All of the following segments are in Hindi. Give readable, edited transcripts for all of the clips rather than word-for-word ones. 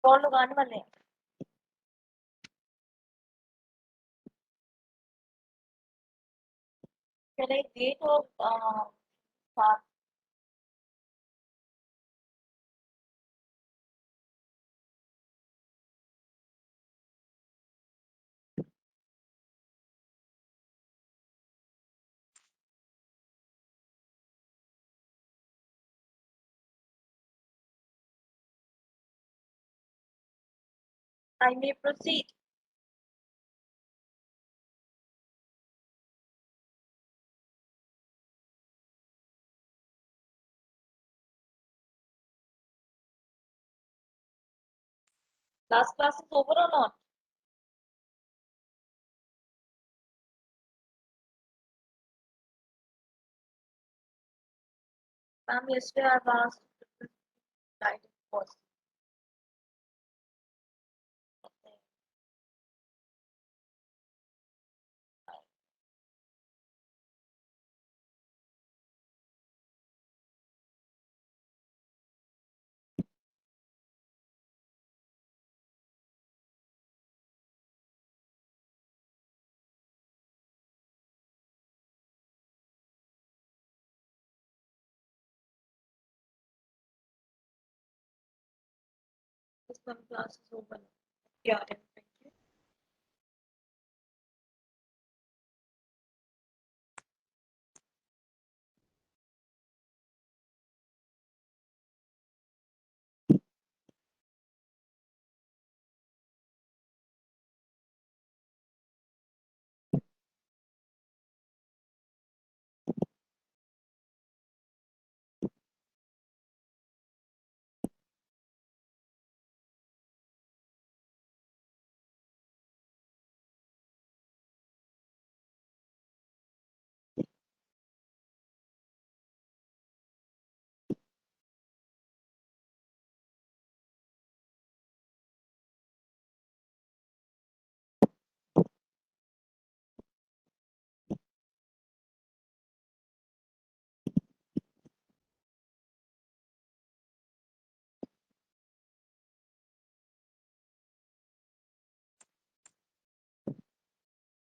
कौन लोग आने वाले हैं? चले डेट और साथ I may proceed. Last class is over or not? Ma'am, yesterday I've asked guidance course. This one class is over. Yeah, thank you.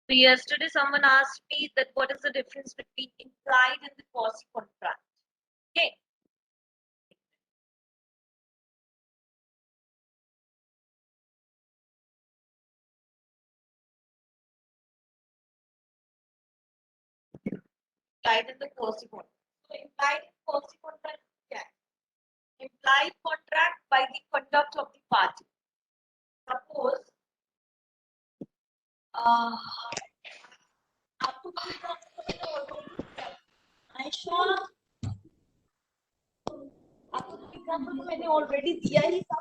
So yesterday someone asked me that what is the difference between implied and the quasi contract. Okay. Implied and the quasi contract. So implied and quasi contract क्या है? Implied contract by the conduct of the party. Suppose आपको आयशा आपको एग्जांपल तो मैंने ऑलरेडी दिया ही था.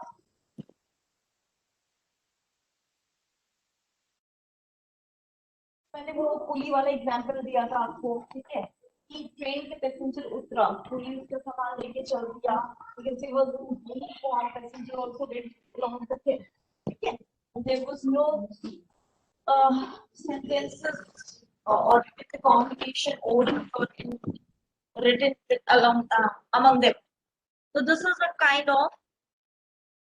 मैंने वो पुली वाला एग्जांपल दिया था आपको. ठीक है कि ट्रेन के पैसेंजर उतरा, पुली उसका सामान लेके चल दिया. You can say was one passenger also went along with him. ठीक है. There was no sentences or the communication ordered or written along among them. So this is a kind of,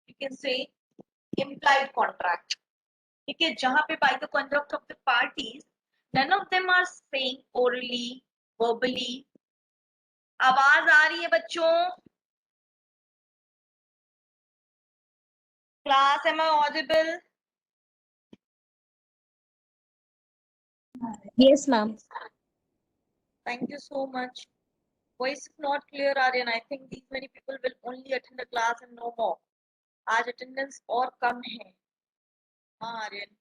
you can say, implied contract. ठीक है, जहां पे by the conduct of the parties, none of them are saying orally, verbally. आवाज आ रही है बच्चों? Class, am I audible? Yes, ma'am. Thank you so much. Voice is not clear, Aryan. I think these many people will only attend the class and no more. आज attendance और कम है. हाँ Aryan.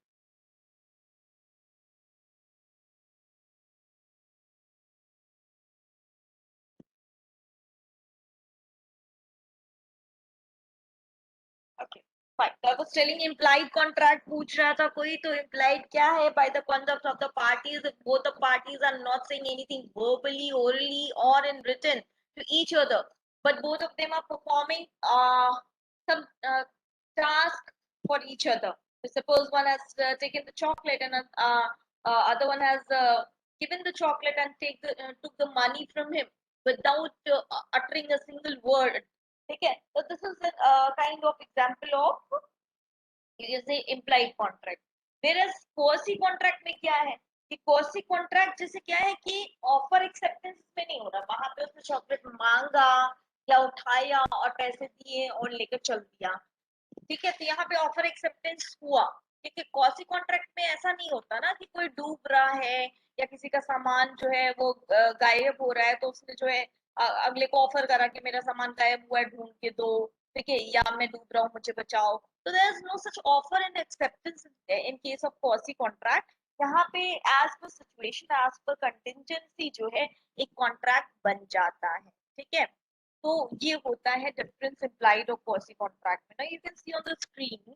Okay. Fine. I was telling implied contract पूछ रहा था कोई, तो implied क्या है? By the conduct of the parties, if both the parties are not saying anything verbally, orally, or in written to each other, but both of them are performing some task for each other. Suppose one has taken the chocolate and other one has given the chocolate and took the money from him without uttering a single word. ठीक है, so this is a kind of example of जैसे इम्प्लाइड कॉन्ट्रैक्ट। वेयर कोर्सी कॉन्ट्रैक्ट में क्या है कि कोर्सी कॉन्ट्रैक्ट जैसे क्या है कि ऑफर एक्सेप्टेंस में नहीं हो रहा, वहां पे उसने चॉकलेट मांगा या उठाया और पैसे दिए और लेकर चल दिया, ठीक है, तो यहाँ पे ऑफर एक्सेप्टेंस हुआ। ठीक है, कॉसी कॉन्ट्रैक्ट में ऐसा नहीं होता ना कि कोई डूब रहा है या किसी का सामान जो है वो गायब हो रहा है तो उसने जो है अगले को ऑफर करा कि मेरा सामान गायब हुआ है ढूंढ के दो, ठीक है, या मैं डूब रहा हूँ मुझे बचाओ। तो there is no such offer and acceptance in case of quasi contract. यहाँ पे as per situation as per contingency जो है एक कॉन्ट्रैक्ट बन जाता है, ठीक है। तो ये होता है डिफरेंस इम्प्लाइड और quasi कॉन्ट्रैक्ट में ना। You can see on the screen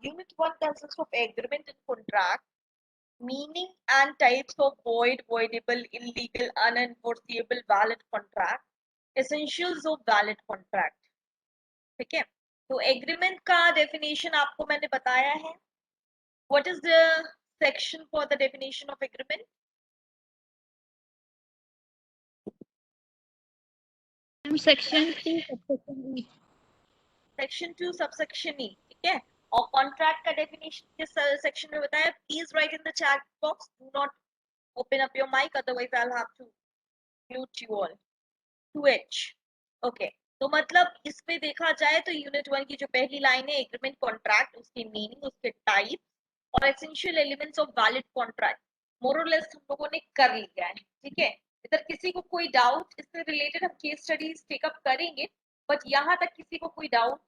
unit 1 consists of agreement and contract, meaning and types of void, voidable, illegal, unenforceable, valid contract, essentials of valid contract, ठीक है। तो एग्रीमेंट का डेफिनेशन आपको मैंने बताया है। What is the section for the definition of agreement? Section 2 subsection e. Section 2 subsection e, ठीक है। और कॉन्ट्रैक्ट का डेफिनेशन किस सेक्शन में बताया? Please right in the chat box, do not open up your mic, otherwise I'll have to mute you all. 2H, okay। तो मतलब इसमें देखा जाए तो यूनिट 1 की जो पहली लाइन है एग्रीमेंट कॉन्ट्रैक्ट, उसकी मीनिंग, उसके टाइप और essential elements of valid contract more और लेस हम लोगों ने कर लिया है, ठीक है। इधर किसी को कोई डाउट इससे रिलेटेड हम केस स्टडीज टेकअप करेंगे, बट यहाँ तक किसी को कोई डाउट?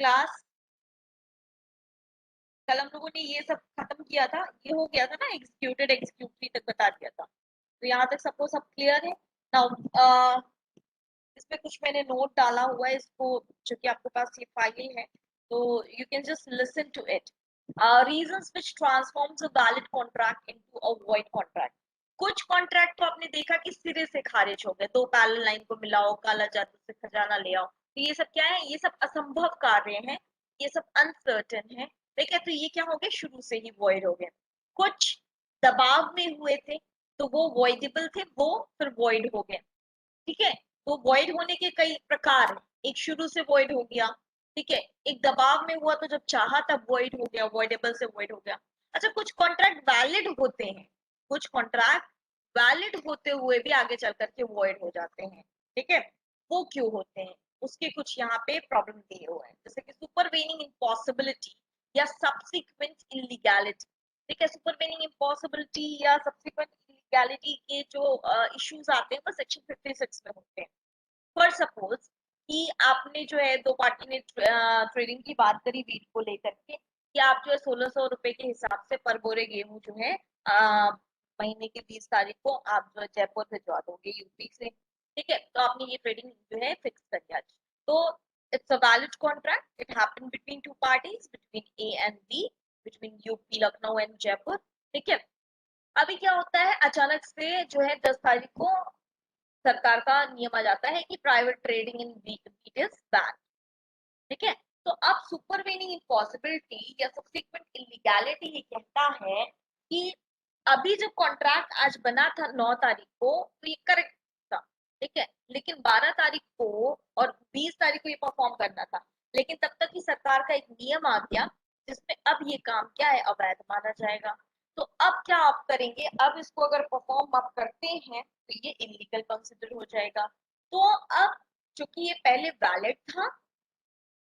क्लास कल हम लोगों ने ये सब खत्म किया था, ये हो गया था ना, एग्जीक्यूटेड एग्जीक्यूटरी तक बता दिया था। तो यहाँ तक सबको सब क्लियर है? नाउ इसमें कुछ मैंने नोट डाला हुआ है, इसको जो कि आपके पास ये फाइल है तो you can just listen to it. Reasons which transforms a valid contract into a void contract. कुछ कॉन्ट्रैक्ट तो आपने देखा कि सिरे से खारिज हो गए, दो पैरेलल लाइन को मिलाओ, काला जादू से खजाना ले आओ, तो ये सब क्या है? ये सब असंभव कार्य हैं, ये सब अनसर्टेन है, ठीक है, तो ये क्या हो गए? शुरू से ही वॉइड हो गए। कुछ दबाव में हुए थे तो वो वॉइडेबल थे, वो फिर वॉइड हो गए, ठीक है। तो वॉइड होने के कई प्रकार हैं, एक शुरू से वॉइड हो गया, ठीक है, एक दबाव में हुआ तो जब चाहा तब वॉइड हो गया, वॉइडेबल से वॉइड हो गया। अच्छा, कुछ कॉन्ट्रैक्ट वैलिड होते हैं, कुछ कॉन्ट्रैक्ट वैलिड होते हुए भी आगे चल करके वॉइड हो जाते हैं, ठीक है। वो क्यों होते हैं? उसके कुछ यहाँ पे प्रॉब्लम दिए हुए हैं, जैसे कि सुपरवेनिंग इम्पॉसिबिलिटी या सब्सिक्वेंट इलीगैलिटी, ठीक है। सुपरवेनिंग इम्पॉसिबिलिटी या सब्सिक्वेंट इलीगैलिटी के जो इश्यूज आते हैं वो सेक्शन 56 में होते हैं। फॉर सपोज कि आपने जो है दो पार्टी ने ट्रेडिंग की बात करी वीट को लेकर के कि आप जो है 1600 रुपए के हिसाब से पर बोरे गेहूं जो है महीने की 20 तारीख को आप जो है जयपुर भिजवा दोगे यूपी से, ठीक है, तो आपने ये ट्रेडिंग जो है फिक्स कर दिया। तो it's a valid contract, it happened between two parties, between A and B, between UP Lucknow and Jaipur, ठीक है। अभी क्या होता है, अचानक से जो है 10 तारीख को सरकार का नियम आ जाता है कि private trading in wheat is ban, ठीक है। तो अब सुपरवेनिंग इम्पॉसिबिलिटी या सब्सिक्वेंट इलीगैलिटी ये कहता है कि अभी जब कॉन्ट्रैक्ट आज बना था 9 तारीख को तो ये करेक्ट था, ठीक है, लेकिन 12 तारीख को और 20 तारीख को ये परफॉर्म करना था, लेकिन तब तक ही सरकार का एक नियम आ गया जिसमें अब ये काम क्या है, अवैध माना जाएगा। तो अब क्या आप करेंगे? अब इसको अगर परफॉर्म आप करते हैं तो ये इलीगल कंसिडर हो जाएगा। तो अब चूंकि ये पहले वैलिड था,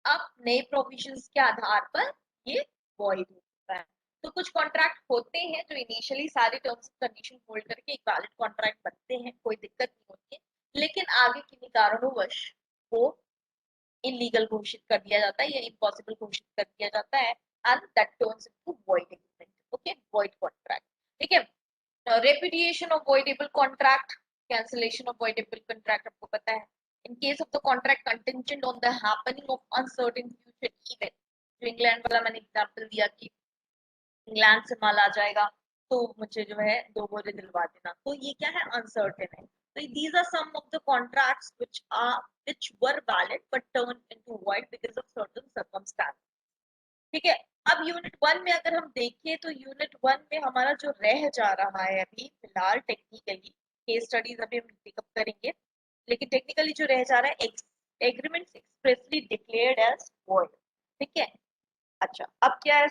अब नए प्रोविजंस के आधार पर ये वॉइड होता है। तो कुछ कॉन्ट्रैक्ट होते हैं जो इनिशियली सारे टर्म्स एंड कंडीशन होल्ड करके एक वैलिड कॉन्ट्रैक्ट बनते हैं, कोई दिक्कत नहीं होती है, लेकिन आगे किन्हीं कारणोंवश वो इलीगल घोषित कर दिया जाता है या इम्पॉसिबल घोषित कर दिया जाता है, and that turns into void agreement, okay, void contract, ठीक है। Repudiation of voidable contract, cancellation of voidable contract आपको पता है। In case of the contract contingent on the happening of uncertain future event, जो इंग्लैंड वाला मैंने एग्जांपल दिया कि इंग्लैंड से माल आ जाएगा तो मुझे जो है 2 बोरे दिलवा देना, तो ये क्या है? अनसर्टेन है। तो these are some of the contracts which were valid but turned into void because of certain circumstances, ठीक है। अब यूनिट 1 में अगर हम देखें तो यूनिट 1 में हमारा जो रह जा रहा है अभी फिलहाल टेक्निकली, केस स्टडीज अभी हम पिकअप करेंगे, लेकिन टेक्निकली जो रह जा रहा है agreements expressly declared as void. ठीक है। अच्छा, अब क्या है,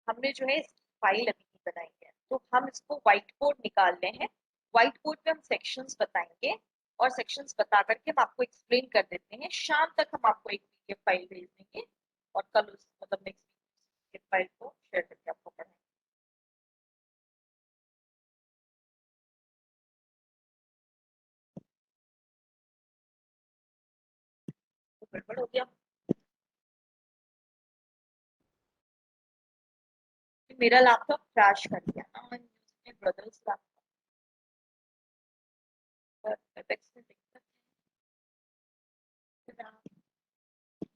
हमने जो है फाइल अभी नहीं बनाई है, तो हम इसको व्हाइट बोर्ड निकाल रहे हैं। व्हाइट बोर्ड पे हम सेक्शंस बताएंगे और सेक्शंस बता करके हम आपको एक्सप्लेन कर देते हैं। शाम तक हम आपको एक पीडीएफ फाइल भेज देंगे और कल उस मतलब नेक्स्ट वीक फाइल को शेयर करके आपको पढ़ाएंगे। तो गड़बड़ हो गया, मेरा लैपटॉप क्रैश कर गया ना, ब्रदर्स लैपटॉप में दिक्कत है।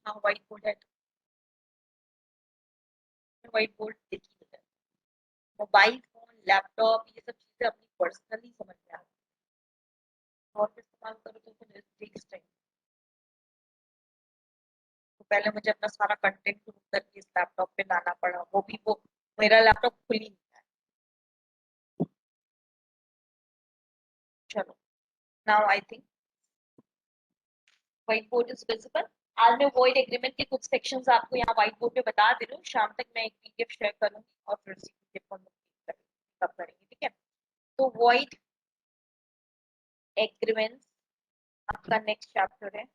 हाँ व्हाइट बोर्ड है, व्हाइट बोर्ड देखिए, मोबाइल फोन लैपटॉप ये सब चीजें अपनी पर्सनली समझ में आती है और इस्तेमाल करो तो फिर टेक्स टाइम। तो पहले मुझे अपना सारा कंटेंट ढूंढ करके इस लैपटॉप पे लाना पड़ा, वो भी वो मेरा लैपटॉप खुल ही नहीं है। चलो, now I think white board is visible. आज मैं वॉइड एग्रीमेंट के कुछ सेक्शंस आपको यहाँ व्हाइट बोर्ड पे बता दे रही हूँ, शाम तक मैं एक पीडीएफ शेयर करूंगी और फिर उसी पीडीएफ को हम पिकअप करेंगे। ठीक है। तो वॉइड एग्रीमेंट्स आपका नेक्स्ट चैप्टर है,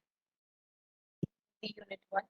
यूनिट 1।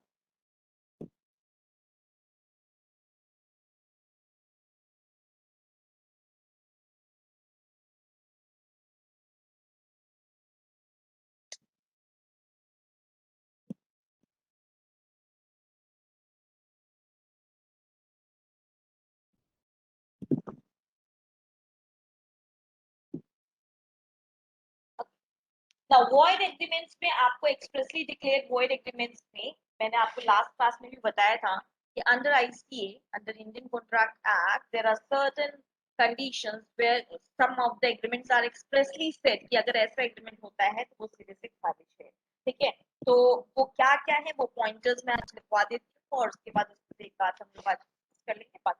वॉइड एग्रीमेंट्स में आपको एक्सप्रेसली डिक्लेयर्ड वॉइड एग्रीमेंट्स में मैंने आपको लास्ट क्लास में भी बताया था कि under ICA, under Indian contract act, there are certain conditions where some of the agreements are expressly said कि अगर ऐसा एग्रीमेंट होता है तो वो सिरे से खारिज है। ठीक है। तो वो क्या क्या है वो पॉइंटर्स मैं आज लिखवा देती हूँ और उसके बाद उसको एक बात हम लोग बात कर लेंगे बात।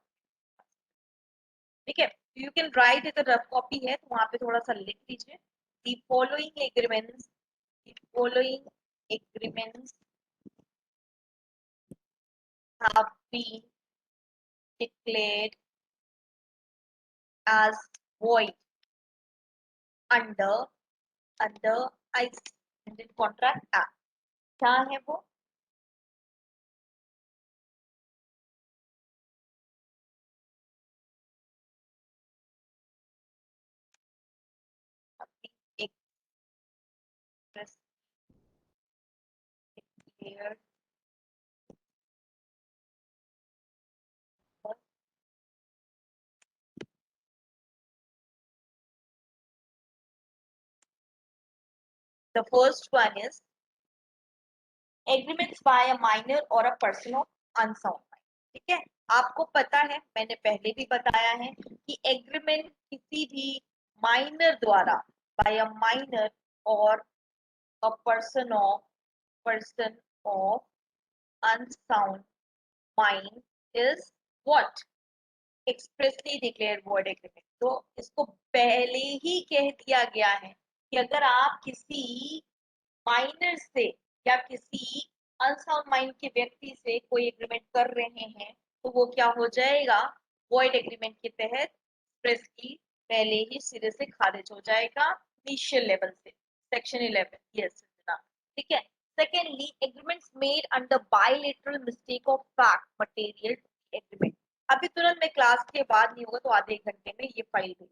ठीक है। You can write it, rough copy है तो वहां पे थोड़ा सा लिख लीजिए। The following agreements, the following agreements have been declared as void under ICE, Indian Contract Act। क्या है वो? एक declared the first one is agreements by a minor or a person of unsound mind। ठीक है। आपको पता है, मैंने पहले भी बताया है कि एग्रीमेंट किसी भी माइनर द्वारा, बाय अ माइनर और a person of unsound mind is what? Expressly declared void agreement। तो इसको पहले ही कह दिया गया है कि अगर आप किसी माइनर से या किसी अनसाउंड माइंड के व्यक्ति से कोई एग्रीमेंट कर रहे हैं तो वो क्या हो जाएगा? वॉइड एग्रीमेंट के तहत एक्सप्रेसली पहले ही सिरे से खारिज हो जाएगा, इनिशियल लेवल से। Section 11, yes. ठीक है। Secondly, agreements made under bilateral mistake of fact material agreement. अभी तुरंत में क्लास के बाद नहीं होगा तो आधे एक घंटे में ये फाइल भेज।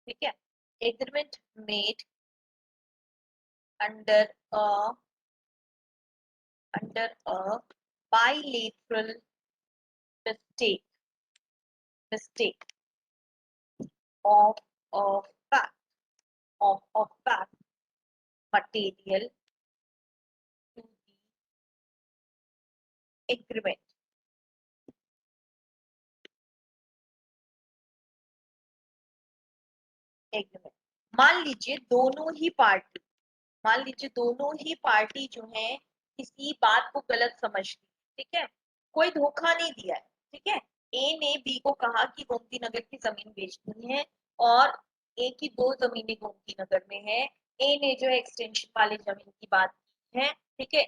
ठीक है। Agreement made under a under a bilateral mistake mistake of a fact of fact material to the agreement। Agreement, मान लीजिए दोनों ही पार्टी जो है किसी बात को गलत समझ ली, ठीक है, कोई धोखा नहीं दिया है, ठीक है। ए ने बी को कहा कि गोमती नगर की जमीन बेचनी है और ए की 2 जमीनें गोमती नगर में है। ए ने जो है एक्सटेंशन वाली जमीन की बात की है, ठीक है,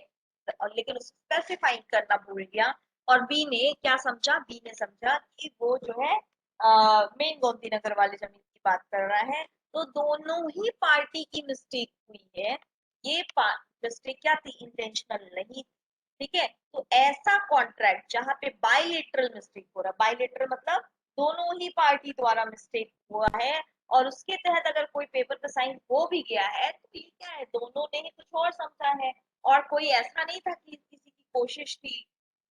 लेकिन उसे स्पेसिफाई करना भूल गया। और बी ने क्या समझा, बी ने समझा कि वो जो है मेन गोमती नगर वाली जमीन की बात कर रहा है। तो दोनों ही पार्टी की मिस्टेक हुई है। ये मिस्टेक क्या थी, इंटेंशनल नहीं, ठीक है। तो ऐसा कॉन्ट्रैक्ट जहां पे बाइलेटरल मिस्टेक हो रहा है, बाइलेटरल मतलब दोनों ही पार्टी द्वारा मिस्टेक हुआ है और उसके तहत अगर कोई पेपर पे साइन हो भी गया है तो ये क्या है, दोनों ने ही कुछ और समझा है और कोई ऐसा नहीं था कि किसी की कोशिश थी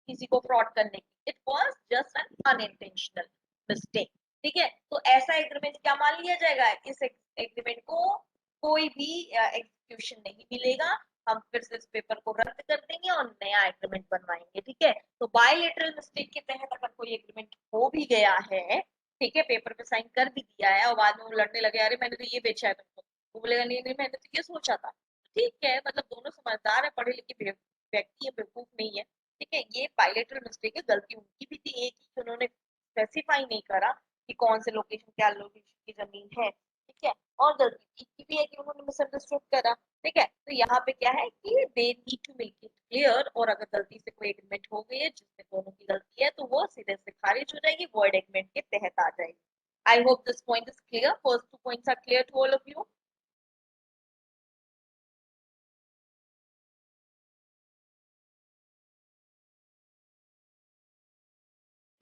किसी को फ्रॉड करने की। It was just an unintentional mistake, ठीक है। तो ऐसा एग्रीमेंट क्या मान लिया जाएगा, इस एग्रीमेंट को कोई भी एग्जीक्यूशन नहीं मिलेगा, हम फिर से इस पेपर को रद्द कर देंगे और नया एग्रीमेंट बनवाएंगे, ठीक है। तो बायलेटरल मिस्टेक के तहत अगर कोई एग्रीमेंट हो भी गया है, ठीक है, पेपर पे साइन कर भी दिया है और बाद में वो लड़ने लगे अरे मैंने तो ये बेचा है तुमको, वो बोलेगा नहीं नहीं मैंने तो ये सोचा था, ठीक है, मतलब दोनों समझदार है, पढ़े लिखे व्यक्ति है, बेवकूफ नहीं है, ठीक है। ये बायलेटरल मिस्टेक है, गलती उनकी भी थी एक ही, उन्होंने स्पेसिफाई नहीं करा कि कौन से लोकेशन क्या लोकेशन की जमीन है, ठीक है। और गलती की भी है कि उन्होंने मिसअंडरस्टूड करा, ठीक है। तो यहाँ पे क्या है कि they need to make it clear, और अगर गलती से कोई एग्रीमेंट हो गई है जिसमें दोनों की गलती है तो वो सीधे से खारिज हो जाएगी, वॉइड एग्रीमेंट के तहत आ जाएगी। I hope this point is clear, first 2 points are clear to all of you.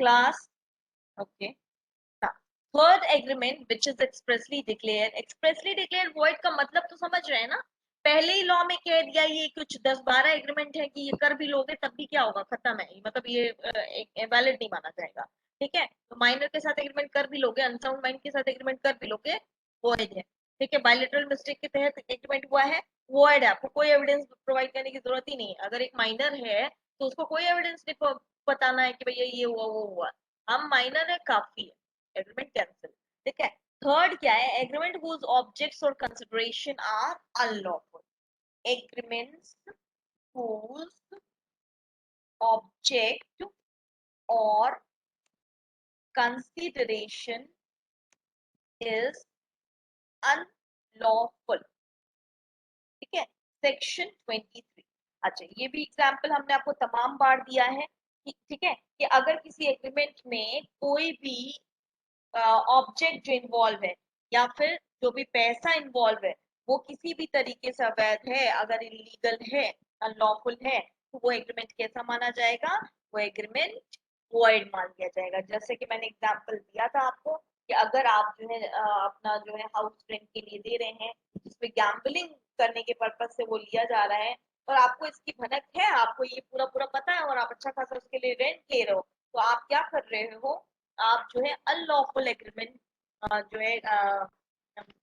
Class, okay. Third agreement which is expressly declare void का मतलब तो समझ रहे हैं ना, पहले ही लॉ में कह दिया ये कुछ 10-12 एग्रीमेंट है कि ये कर भी लोगे तब भी क्या होगा, खत्म है, मतलब ये वैलिड नहीं माना जाएगा, ठीक है। तो माइनर के साथ एग्रीमेंट कर भी लोगे, अनसाउंड माइंड के साथ एग्रीमेंट कर भी लोगे, वॉइड है, ठीक है। बायलैटरल मिस्टेक के तहत एग्रीमेंट हुआ है, वॉइड है, आपको कोई एविडेंस प्रोवाइड करने की जरूरत ही नहीं है। अगर एक माइनर है तो उसको कोई एविडेंस नहीं बताना है कि भैया ये हुआ वो हुआ, हम माइनर है काफी है, एग्रीमेंट कैंसिल, ठीक है। थर्ड क्या है, एग्रीमेंट हुज ऑब्जेक्ट्स और consideration are unlawful, agreements whose object or consideration is unlawful, ठीक है। सेक्शन 23। अच्छा, ये भी एग्जाम्पल हमने आपको तमाम बार दिया है कि ठीक है, कि अगर किसी एग्रीमेंट में कोई भी ऑब्जेक्ट जो इन्वॉल्व है या फिर जो भी पैसा इन्वॉल्व है वो किसी भी तरीके से अवैध है, अगर इलीगल है, अनलॉफुल है, तो वो एग्रीमेंट कैसा माना जाएगा, वो एग्रीमेंट वॉइड मान लिया जाएगा। जैसे कि मैंने एग्जांपल दिया था आपको कि अगर आप जो है अपना जो है हाउस रेंट के लिए दे रहे हैं जिसमें गैम्बलिंग करने के पर्पज से वो लिया जा रहा है और आपको इसकी भनक है, आपको ये पूरा पूरा पता है और आप अच्छा खासा उसके लिए रेंट ले रहे हो, तो आप क्या कर रहे हो, आप जो है अनलॉफुल एग्रीमेंट जो है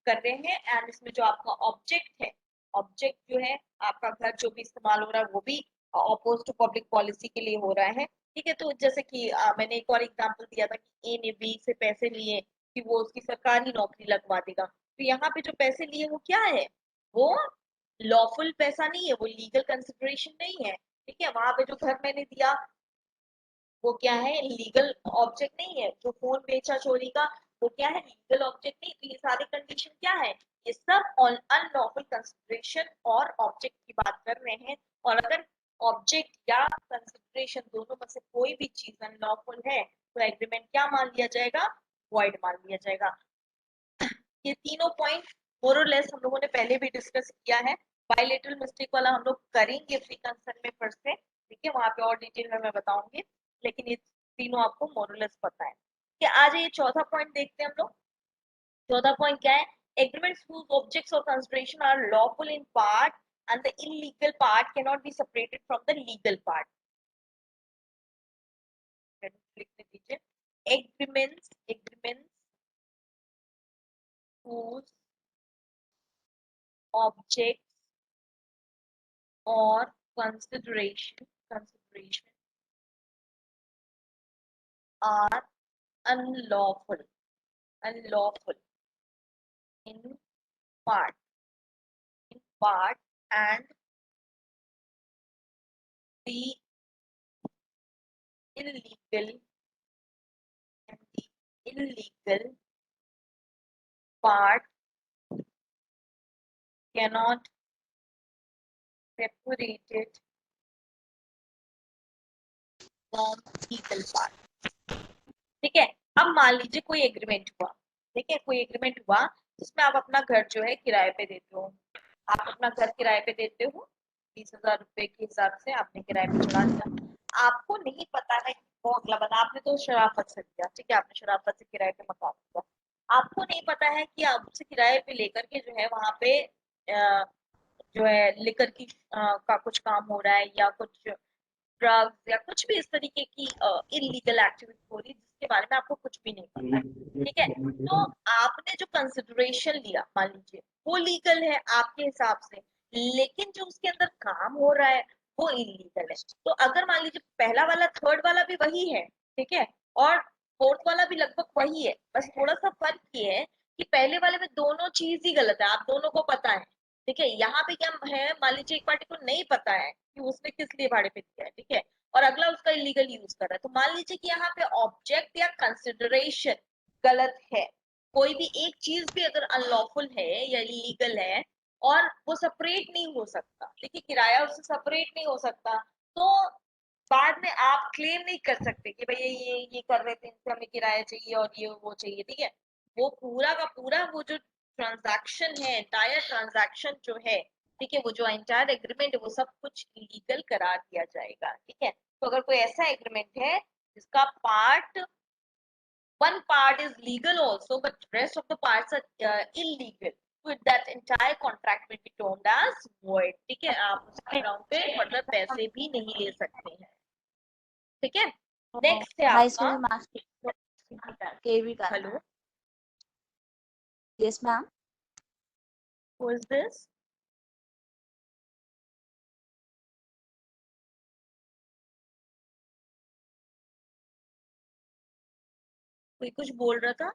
कर रहे हैं। एंड इसमें जो आपका ऑब्जेक्ट है, ऑब्जेक्ट जो है आपका घर जो भी इस्तेमाल हो रहा है वो भी अपोज टू पब्लिक पॉलिसी के लिए हो रहा है, ठीक है। तो जैसे कि मैंने एक और एग्जांपल दिया था कि ए ने बी से पैसे लिए कि वो उसकी सरकारी नौकरी लगवा देगा, तो यहाँ पे जो पैसे लिए वो क्या है, वो लॉफुल पैसा नहीं है, वो लीगल कंसिडरेशन नहीं है, ठीक है। वहां पे जो घर मैंने दिया वो क्या है, लीगल ऑब्जेक्ट नहीं है, जो फोन बेचा चोरी का वो क्या है, लीगल ऑब्जेक्ट नहीं। तो ये सारी कंडीशन क्या है, ये सब अनलॉफुल कंसिडरेशन और ऑब्जेक्ट की बात कर रहे हैं। और अगर ऑब्जेक्ट या कंसिडरेशन दोनों में से कोई भी चीज अनलॉफुल है तो एग्रीमेंट क्या मान लिया जाएगा, वॉइड मान लिया जाएगा। ये तीनों पॉइंट मोर और लेस हम लोगों ने पहले भी डिस्कस किया है। बायलेटरल मिस्टेक वाला हम लोग करेंगे फ्री कंसर्न में फिर से, ठीक है, वहां पे और डिटेल में मैं बताऊंगी, लेकिन ये तीनों आपको मोर और लेस पता है कि आज ये चौथा पॉइंट देखते हैं हम लोग। चौथा पॉइंट क्या है, agreements whose objects or consideration are lawful in part and the illegal part cannot be separated from the legal part। लिखने दीजिए, agreements whose objects or consideration are unlawful unlawful in part in part and the illegal and the illegal part cannot separate it from legal part. ठीक है, अब मान लीजिए कोई एग्रीमेंट हुआ, ठीक है, कोई एग्रीमेंट हुआ जिसमें आप अपना घर जो है किराए पे देते हो, आप अपना घर किराए पे देते हो 20,000 रुपए के हिसाब से आपने किराए पे चढ़ा दिया, आपको नहीं पता है वो अगला बंदा, आपने तो शराफत से दिया, ठीक है, आपने शराफत से किराए पे मकान दिया, आपको नहीं पता है कि आपसे किराए पे लेकर के जो है वहां पे जो है लिकर की का कुछ काम हो रहा है या कुछ ड्रग्स या कुछ भी इस तरीके की इलीगल एक्टिविटी हो रही है जिसके बारे में आपको कुछ भी नहीं पता है, ठीक है, तो आपने जो कंसिडरेशन लिया मान लीजिए वो लीगल है आपके हिसाब से, लेकिन जो उसके अंदर काम हो रहा है वो इलीगल है, तो अगर मान लीजिए पहला वाला थर्ड वाला भी वही है, ठीक है, और फोर्थ वाला भी लगभग वही है, बस थोड़ा सा फर्क ये है कि पहले वाले में दोनों चीज ही गलत है, आप दोनों को पता है, ठीक है, यहाँ पे क्या है, मान लीजिए एक पार्टी को नहीं पता है कि उसने किस लिए भाड़े पे दिया है, ठीक है, और अगला उसका इलीगल यूज कर रहा है, तो मान लीजिए कि यहाँ पे ऑब्जेक्ट या कंसिडरेशन गलत है, कोई भी एक चीज भी अगर अनलॉफुल है या इलीगल है और वो सेपरेट नहीं हो सकता, देखिए किराया उससे सेपरेट नहीं हो सकता, तो बाद में आप क्लेम नहीं कर सकते कि भैया ये कर रहे थे इनसे हमें किराया चाहिए और ये वो चाहिए, ठीक है, वो पूरा का पूरा वो जो ट्रांजैक्शन है, एंटायर ट्रांजैक्शन जो है, ठीक है, वो जो एंटायर एग्रीमेंट है वो सब कुछ इलीगल करार दिया जाएगा, ठीक है, तो अगर कोई ऐसा एग्रीमेंट है जिसका part one part is legal also but rest of the parts are illegal, so that entire contract will be termed as void, ठीक है, आप उसके अकाउंट पे फर्दर पैसे भी नहीं ले सकते हैं, ठीक है, नेक्स्ट है High आपका school master KV का. Hello, Yes, ma'am. who is this? कोई कुछ बोल रहा था?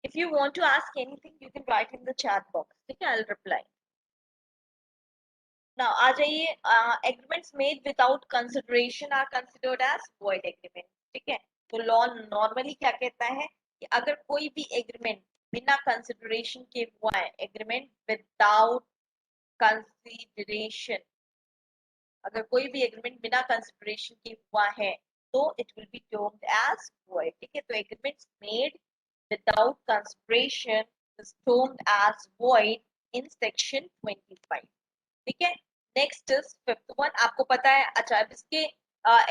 If you want to ask anything you can write in the chat box, ठीक है, I'll reply. Now आ जाइए, agreements made without consideration are considered as void agreement, ठीक है, तो लॉ नॉर्मली क्या कहता है कि अगर कोई भी एग्रीमेंट बिना कंसिडरेशन के हुआ है, एग्रीमेंट विदाउट कंसिडरेशन, अगर कोई भी एग्रीमेंट बिना कंसिडरेशन के हुआ है तो it will be termed as void, ठीक है, तो agreements made without consideration is termed as void in section 25, ठीक है, नेक्स्ट इज फिफ्थ वन, आपको पता है, अच्छा अब इसके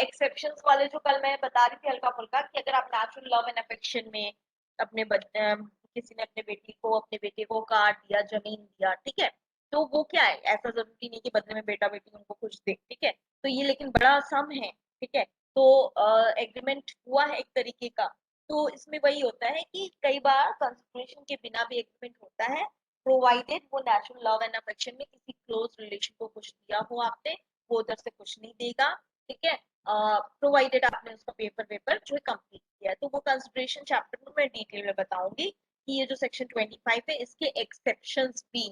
एक्सेप्शंस वाले जो कल मैं बता रही थी हल्का फुल्का कि अगर आप नेचुरल लव एंड अफेक्शन में अपने किसी ने अपने बेटी को अपने बेटे को कार दिया, जमीन दिया, ठीक है, तो वो क्या है, ऐसा जरूरी नहीं कि बदले में बेटा बेटी उनको कुछ दे, ठीक है, तो ये लेकिन बड़ा सम है, ठीक है, तो एग्रीमेंट हुआ है एक तरीके का, तो इसमें वही होता है कि कई बार कंसिडरेशन के बिना भी एग्रीमेंट होता है, प्रोवाइडेड वो नेचुरल लव एंड अफेक्शन में किसी क्लोज रिलेशन को कुछ दिया हो आपने, वो उधर से कुछ नहीं देगा, ठीक है, प्रोवाइडेड आपने उसका पेपर वेपर जो है कंप्लीट किया है, तो वो कंसिडरेशन चैप्टर में मैं डिटेल में बताऊंगी कि ये जो सेक्शन 25 है इसके एक्सेप्शंस भी,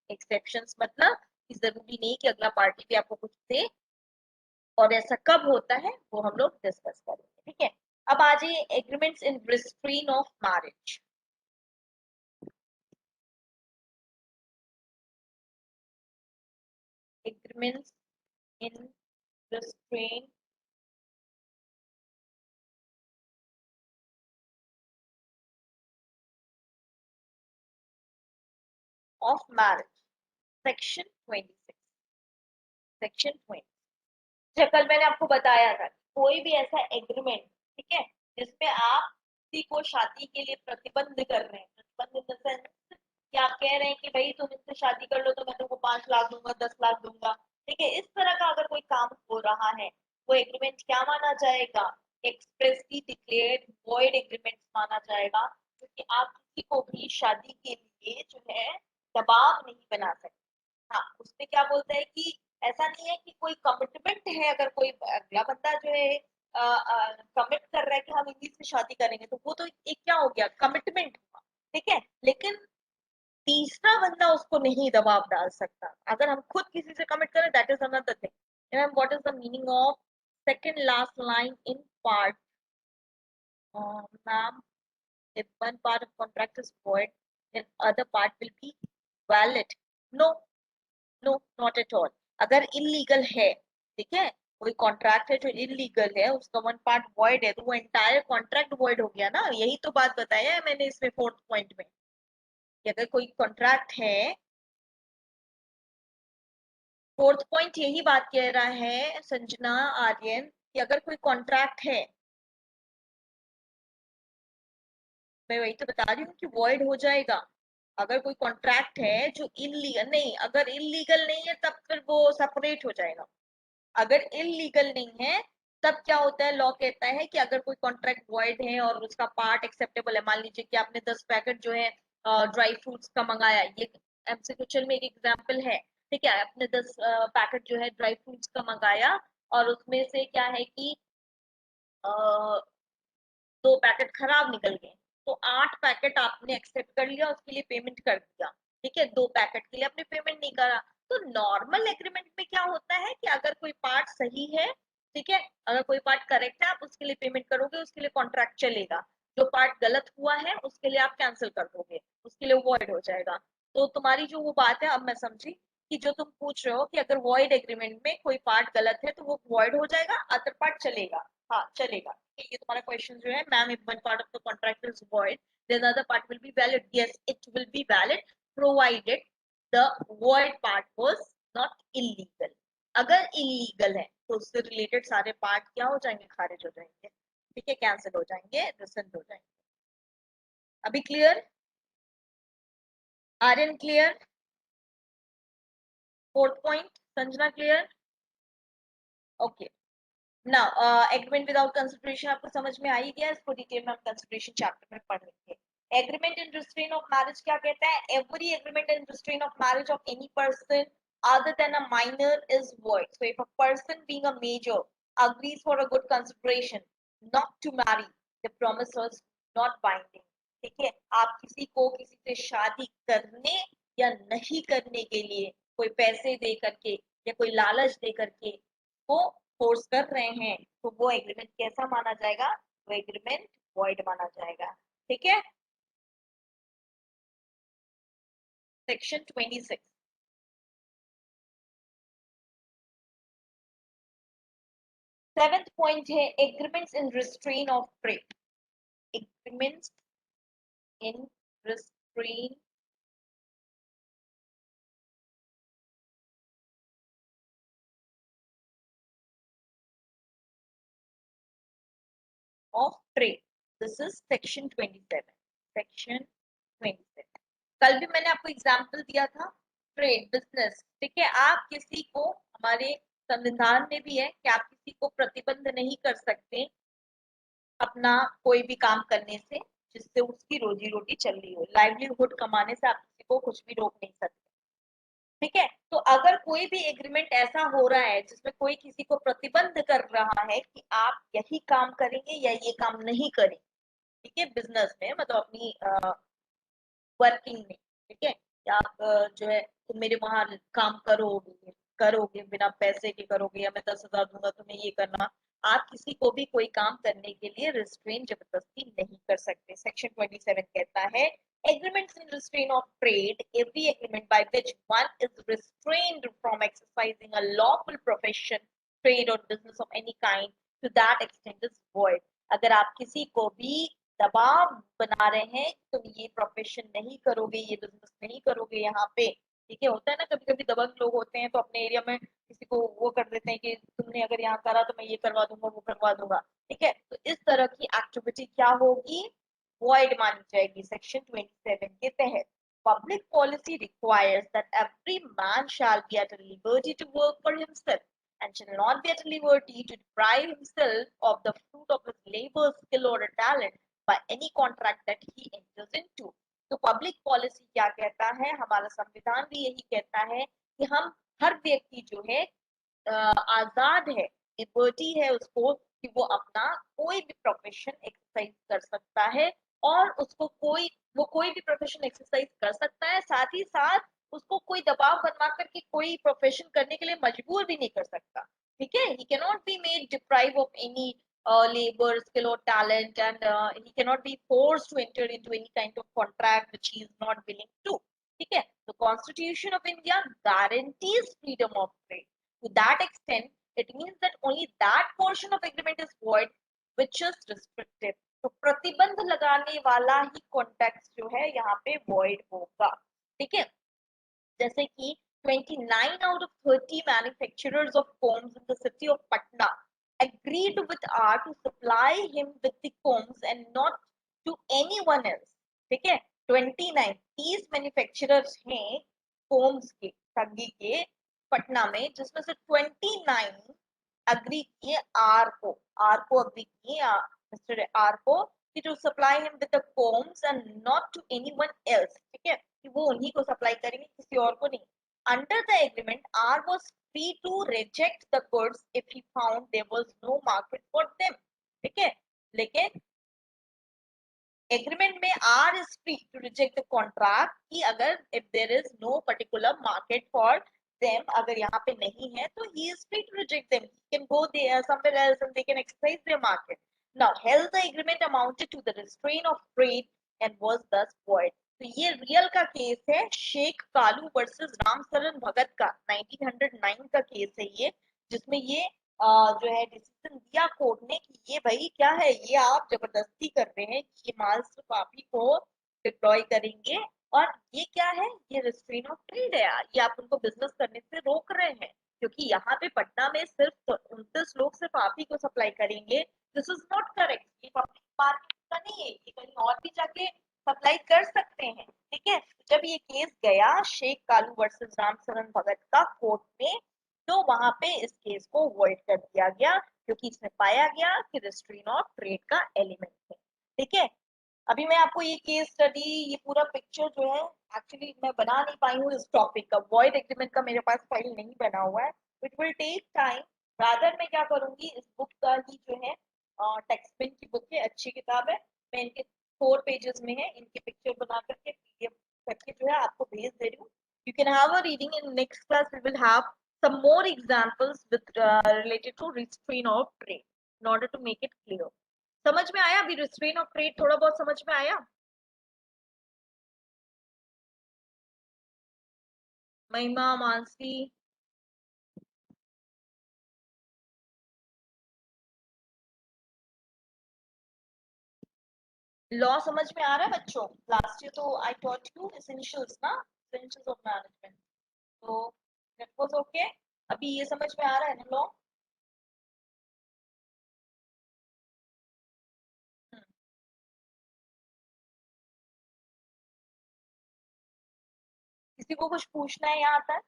एक्सेप्शंस मतलब कि जरूरी नहीं कि अगला पार्टी भी आपको कुछ दे, और ऐसा कब होता है वो हम लोग डिस्कस करेंगे, ठीक है, अब आ जाइए agreements in restraint of marriage, agreements in restraint of marriage, section 26, section 20, जो कल मैंने आपको बताया था कोई भी ऐसा एग्रीमेंट, ठीक है, जिसमें आप किसी को शादी के लिए प्रतिबंध कर रहे हैं, प्रतिबंध इन द सेंस कि आप कह रहे हैं कि भाई तुम इससे शादी कर लो तो मैं तुमको 5 लाख दूंगा, 10 लाख दूंगा, ठीक है, इस तरह का अगर कोई काम हो रहा है वो एग्रीमेंट क्या माना जाएगा, एक्सप्रेसली डिक्लेयर्ड वॉइड एग्रीमेंट माना जाएगा, क्योंकि आप किसी को भी शादी के लिए जो है दबाव नहीं बना सकते, हाँ उसमें क्या बोलता है कि ऐसा नहीं है कि कोई कमिटमेंट है, अगर कोई अगला बंदा जो है कमिट कर रहा है कि हम इन्हीं से शादी करेंगे, तो वो तो एक क्या हो गया, कमिटमेंट हुआ, ठीक है। लेकिन तीसरा बंदा उसको नहीं दबाव डाल सकता। अगर हम खुद किसी से कमिट करें, that is another thing. What is the meaning of second last line in part? Ma'am, if one part of contract is void, then other part will be valid. No, no, not at all. अगर इलीगल है, ठीक है, कोई कॉन्ट्रैक्ट है जो इलीगल है, उसका वन पार्ट वॉइड है, तो वो एंटायर कॉन्ट्रैक्ट वॉइड हो गया ना। यही तो बात बताया है मैंने इसमें फोर्थ पॉइंट में, कि अगर कोई कॉन्ट्रैक्ट है, फोर्थ पॉइंट यही बात कह रहा है संजना आर्यन, कि अगर कोई कॉन्ट्रैक्ट है, मैं वही तो बता रही हूँ कि वॉइड हो जाएगा। अगर कोई कॉन्ट्रैक्ट है जो इलीगल नहीं, अगर इलीगल नहीं है तब फिर वो सेपरेट हो जाएगा। अगर इलीगल नहीं है तब क्या होता है, लॉ कहता है कि अगर कोई कॉन्ट्रैक्ट वॉइड है और उसका पार्ट एक्सेप्टेबल है, मान लीजिए कि आपने 10 पैकेट जो है ड्राई फ्रूट्स का मंगाया, ये एमसी क्वेश्चन में एक एग्जांपल है, ठीक है। आपने 10 पैकेट जो है ड्राई फ्रूट्स का मंगाया, और उसमें से क्या है कि 2 पैकेट खराब निकल गए, तो 8 पैकेट आपने एक्सेप्ट कर लिया, उसके लिए पेमेंट कर दिया, ठीक है। 2 पैकेट के लिए आपने पेमेंट नहीं करा। तो नॉर्मल एग्रीमेंट में क्या होता है कि अगर कोई पार्ट सही है, ठीक है, अगर कोई पार्ट करेक्ट है, आप उसके लिए पेमेंट करोगे, उसके लिए कॉन्ट्रैक्ट चलेगा। जो पार्ट गलत हुआ है उसके लिए आप कैंसिल कर दोगे, उसके लिए वॉइड हो जाएगा। तो तुम्हारी जो वो बात है, अब मैं समझी कि जो तुम पूछ रहे हो कि अगर वॉइड एग्रीमेंट में कोई पार्ट गलत है तो वो वॉइड हो जाएगा, अदर पार्ट चलेगा। हाँ चलेगा, ये तुम्हारा क्वेश्चन जो है, ma'am if one part of the contract is void then the other part will be valid. Yes, it will be valid provided the void part was not illegal. अगर इलीगल है तो उससे रिलेटेड सारे पार्ट क्या हो जाएंगे, खारिज हो जाएंगे, ठीक है, कैंसिल हो जाएंगे, रिसेंट हो जाएंगे। अभी clear? Aryan clear? Fourth point Sanjana clear? Okay. Now agreement without consideration आपको समझ में आ ही गया, इसको डिटेल में हम कंसिडरेशन चैप्टर में पढ़ लेंगे। Agreement in restraint of marriage क्या कहता है? Every agreement in restraint of marriage of any person other than a minor is void. So if a person being a major agrees for a good consideration not to marry, the promise was not binding. ठीक है, आप किसी को किसी से शादी करने या नहीं करने के लिए कोई पैसे दे करके या कोई लालच दे करके वो फोर्स कर रहे हैं, तो वो एग्रीमेंट कैसा माना जाएगा? वो एग्रीमेंट वॉइड माना जाएगा, ठीक है। सेक्शन 26। सेवेंथ पॉइंट है agreements in restraint of trade. Agreements in restraint of trade, this is section 27। Section 27, कल भी मैंने आपको एग्जांपल दिया था, ट्रेड बिजनेस, ठीक है। आप किसी को, हमारे संविधान में भी है कि आप किसी को प्रतिबंध नहीं कर सकते अपना कोई भी काम करने से जिससे उसकी रोजी रोटी चल रही हो, लाइवलीहुड कमाने से आप किसी को कुछ भी रोक नहीं सकते, ठीक है। तो अगर कोई भी एग्रीमेंट ऐसा हो रहा है जिसमें कोई किसी को प्रतिबंध कर रहा है कि आप यही काम करेंगे या ये काम नहीं करेंगे, ठीक है, बिजनेस में मतलब अपनी वर्किंग में, ठीक है, या आप जो है तुम मेरे वहां काम करोगे, करोगे बिना पैसे के करोगे, या मैं 10,000 दूंगा तुम्हें ये करना, आप किसी को भी कोई काम करने के लिए रिस्ट्रेन जबरदस्ती नहीं कर सकते। सेक्शन 27 कहता है agreements in restraint of trade, every agreement by which one is restrained from exercising a lawful profession, trade और business of any kind to that extent is void. अगर आप किसी को भी दबाव बना रहे हैं तुम ये प्रोफेशन नहीं करोगे, ये बिजनेस नहीं करोगे यहाँ पे, ठीक है। होता है ना कभी कभी दबंग लोग होते हैं तो अपने एरिया में किसी को वो कर देते हैं कि तुमने अगर यहाँ करा तो मैं ये करवा दूंगा वो करवा दूंगा, ठीक है। तो इस तरह की एक्टिविटी क्या होगी, वॉइड मानी जाएगी सेक्शन 27 के तहत। Public policy requires that every man shall be at liberty to work for himself and shall not be at liberty to deprive himself of the fruit of his labor, skill or talent by any contract that he enters into. तो पब्लिक पॉलिसी क्या कहता है, हमारा संविधान भी यही कहता है कि हम हर व्यक्ति जो है आजाद है, लिबर्टी है उसको कि वो अपना कोई भी प्रोफेशन एक्सरसाइज कर सकता है, और उसको वो कोई भी प्रोफेशन एक्सरसाइज कर सकता है, साथ ही साथ उसको कोई दबाव बनवा करके कोई प्रोफेशन करने के लिए मजबूर भी नहीं कर सकता। ठीक है, he cannot be made deprive of any labor skill or talent, and he cannot be forced to enter into any kind of contract which he is not willing to. ठीक है, the Constitution of India guarantees freedom of trade. To that extent, it means that only that portion of agreement is void which is restrictive. तो प्रतिबंध लगाने वाला ही कॉन्टेक्स्ट जो है यहाँ पे void होगा। ठीक है, जैसे कि 29 out of 30 manufacturers of combs in the city of Patna agreed with R to supply him with the combs and not to anyone else. ठीक है, 29 30 मैन्युफैक्चरर्स हैं कोम्स के, ठगी के, पटना में, जिसमें से 29 अग्री किए आर को अग्री किए मिस्टर आर को कि to supply him with the combs and not to anyone else. ठीक है, कि वो उन्हीं को सप्लाई करेंगे, किसी और को नहीं। Under the agreement R was free to reject the goods if he found there was no market for them. ठीक है, लेकिन एग्रीमेंट में R is free to reject the contract कि अगर if there is no particular market for them, अगर यहाँ पे नहीं है तो he is free to reject them, he can go there somewhere else and they can exercise their market. Now health the agreement amounted to the restrain of trade and was thus void. तो ये रियल का केस है, शेख कालू वर्सेस रामचरण भगत का 1909 का केस है ये, जिसमें ये जो है डिसीजन दिया कोर्ट ने कि ये भाई क्या है, ये आप जबरदस्ती कर रहे हैं कि ये माल सिर्फ आप ही को डिप्लॉय करेंगे, और ये क्या है, ये रिस्ट्रेन ऑफ ट्रेड है यार, ये आप उनको बिजनेस करने से रोक रहे हैं, क्योंकि यहाँ पे पटना में सिर्फ 29 लोग सिर्फ आप ही को सप्लाई करेंगे। दिस इज नॉट करेक्ट, ये पब्लिक मार्केट का नहीं है, ये कहीं और भी जाके सप्लाई कर सकते हैं। ठीक है, जब ये केस गया शेख कालू वर्सेस रामचरण भगत का कोर्ट में, तो वहां पे इस केस को वॉइड कर दिया गया, क्योंकि इसमें पाया गया कि रिस्ट्रेन ऑफ ट्रेड का एलिमेंट है। ठीक है, अभी मैं आपको ये केस स्टडी, ये पूरा पिक्चर जो है, एक्चुअली मैं बना नहीं पाई हूँ इस टॉपिक का, वॉइड एग्रीमेंट का मेरे पास फाइल नहीं बना हुआ है, it will take time. Rather मैं क्या करूंगी, इस बुक का ही जो है टेक्सटबिन की बुक है, अच्छी किताब है, मैं इनके 4 पेजेस में है, इनके पिक्चर बना करके पीडीएफ करके जो है आपको भेज दे रही हूँ। You can have a reading in next class, we will have some more examples with related to restraint of trade in order to make it clear. समझ में आया अभी रिस्ट्रेन ऑफ ट्रेड, थोड़ा बहुत समझ में आया? महिमा, मानसी, लॉ समझ में आ रहा है बच्चों? लास्ट ईयर तो आई टॉट यू एसेंशियल्स ना, एसेंशियल्स ऑफ मैनेजमेंट, तो दैट वाज ओके। अभी ये समझ में आ रहा है ना लॉ? किसी को कुछ पूछना है यहाँ तक?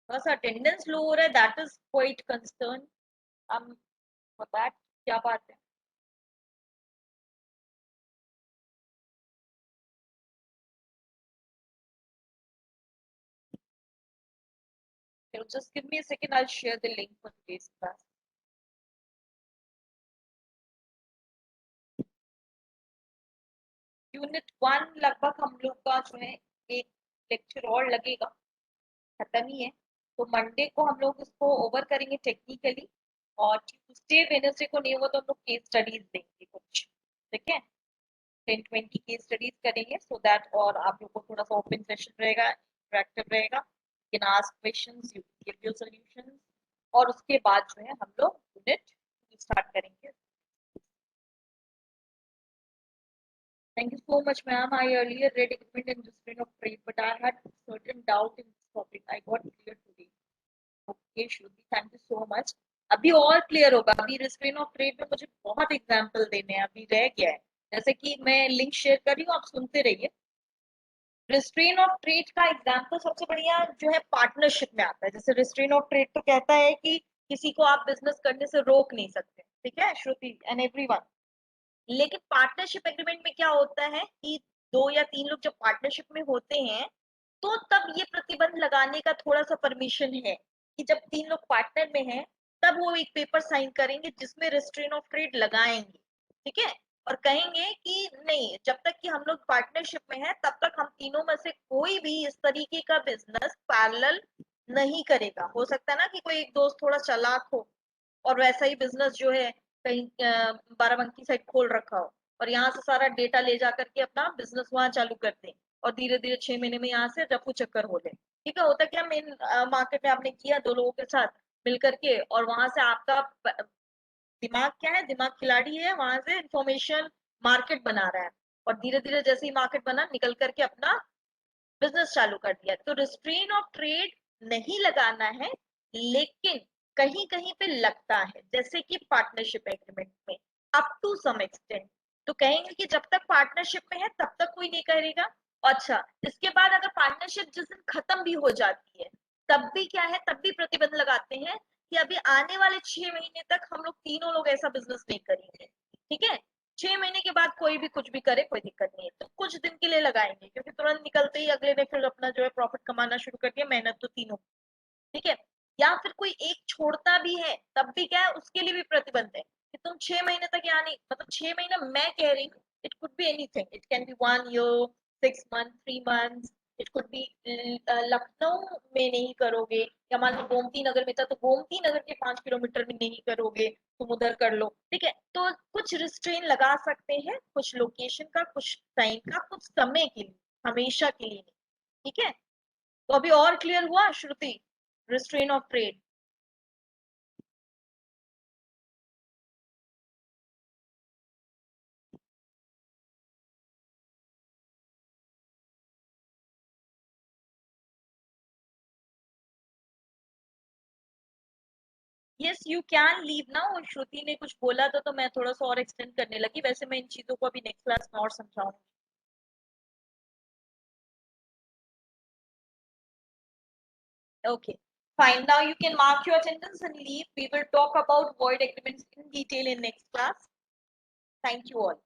बस अटेंडेंस लो हो रहा है, दैट इज क्वाइट कंसर्न। हम बता क्या बात है? Just give me a second, I'll share the link for today's class. Unit 1 लगभग हम लोग का जो है एक लेक्चर और लगेगा, खत्म ही है, तो मंडे को हम लोग इसको ओवर करेंगे टेक्निकली, और ट्यूसडे वेडनेसडे को नहीं हुआ तो हम लोग केस स्टडीज देंगे कुछ। ठीक है, 10-20 केस स्टडीज करेंगे, सो दैट और आप लोग को थोड़ा सा ओपन सेशन रहेगा, इंटरेक्टिव रहेगा, you can ask questions, you give your solutions, और उसके बाद जो है हम लोग यूनिट स्टार्ट करेंगे। Thank you so much, ma'am. I earlier read agreement and restraint of trade, but I had certain doubt in this topic. I got clear today. Okay, Shruti, thank you so much. अभी और क्लियर होगा, अभी रिस्ट्रेन ऑफ ट्रेड में मुझे बहुत एग्जांपल देने हैं, अभी रह गया है, जैसे कि मैं लिंक शेयर कर रही हूँ, आप सुनते रहिए। रिस्ट्रेन ऑफ ट्रेड का एग्जांपल सबसे बढ़िया जो है पार्टनरशिप में आता है, जैसे रिस्ट्रेन ऑफ ट्रेड तो कहता है कि किसी को आप बिजनेस करने से रोक नहीं सकते। ठीक है श्रुति एंड एवरीवन, लेकिन पार्टनरशिप एग्रीमेंट में क्या होता है कि 2 या 3 लोग जब पार्टनरशिप में होते हैं, तो तब ये प्रतिबंध लगाने का थोड़ा सा परमिशन है कि जब 3 लोग पार्टनर में हैं तब वो एक पेपर साइन करेंगे जिसमें रिस्ट्रेन ऑफ ट्रेड लगाएंगे, ठीक है, और कहेंगे कि नहीं, जब तक कि हम लोग पार्टनरशिप में हैं तब तक हम तीनों में से कोई भी इस तरीके का बिजनेस पैरेलल नहीं करेगा। हो सकता है ना कि कोई एक दोस्त थोड़ा चालाक हो और वैसा ही बिजनेस जो है कहीं बाराबंकी साइड खोल रखा हो और यहाँ से सारा डेटा ले जा करके अपना बिजनेस वहां चालू कर दे और धीरे धीरे 6 महीने में यहाँ से रफू चक्कर हो ले। ठीक है, होता क्या मेन मार्केट में आपने किया 2 लोगों के साथ मिल करके और वहां से आपका दिमाग क्या है, दिमाग खिलाड़ी है, वहां से इंफॉर्मेशन मार्केट बना रहा है और धीरे धीरे जैसे ही मार्केट बना निकल करके अपना बिजनेस चालू कर दिया। तो रिस्ट्रेन ऑफ ट्रेड नहीं लगाना है, लेकिन कहीं कहीं पे लगता है, जैसे कि पार्टनरशिप एग्रीमेंट में अप टू सम एक्सटेंट। तो कहेंगे कि जब तक पार्टनरशिप में है तब तक कोई नहीं करेगा। अच्छा, इसके बाद अगर पार्टनरशिप जिस दिन खत्म भी हो जाती है तब भी क्या है, तब भी प्रतिबंध लगाते हैं कि अभी आने वाले 6 महीने तक हम लोग तीनों लोग ऐसा बिजनेस नहीं करेंगे। ठीक है, 6 महीने के बाद कोई भी कुछ भी करे कोई दिक्कत नहीं है, तो कुछ दिन के लिए लगाएंगे क्योंकि तुरंत निकलते ही अगले ने फिर अपना जो है प्रॉफिट कमाना शुरू कर दिया, मेहनत तो तीनों। ठीक है, या फिर कोई एक छोड़ता भी है तब भी क्या है, उसके लिए भी प्रतिबंध है कि तुम 6 महीने तक यहाँ नहीं, मतलब 6 महीना मैं कह रही हूँ, it could be anything, it can be 1 year, 6 month, 3 month, it could be Lucknow में नहीं करोगे या मान लो गोमती नगर में था तो गोमती नगर के 5 किलोमीटर में नहीं करोगे, तुम उधर कर लो। ठीक है, तो कुछ रिस्ट्रेन लगा सकते हैं, कुछ लोकेशन का, कुछ टाइम का, कुछ समय के लिए, हमेशा के लिए नहीं। ठीक है, तो अभी और क्लियर हुआ Shruti, restraint of trade? Yes you can leave now. Shruti ने कुछ बोला था तो मैं थोड़ा सा और एक्सटेंड करने लगी, वैसे मैं इन चीजों को अभी नेक्स्ट क्लास में और समझाऊंगी। Okay, fine. Now you can mark your attendance and leave. We will talk about void agreements in detail in next class. Thank you all.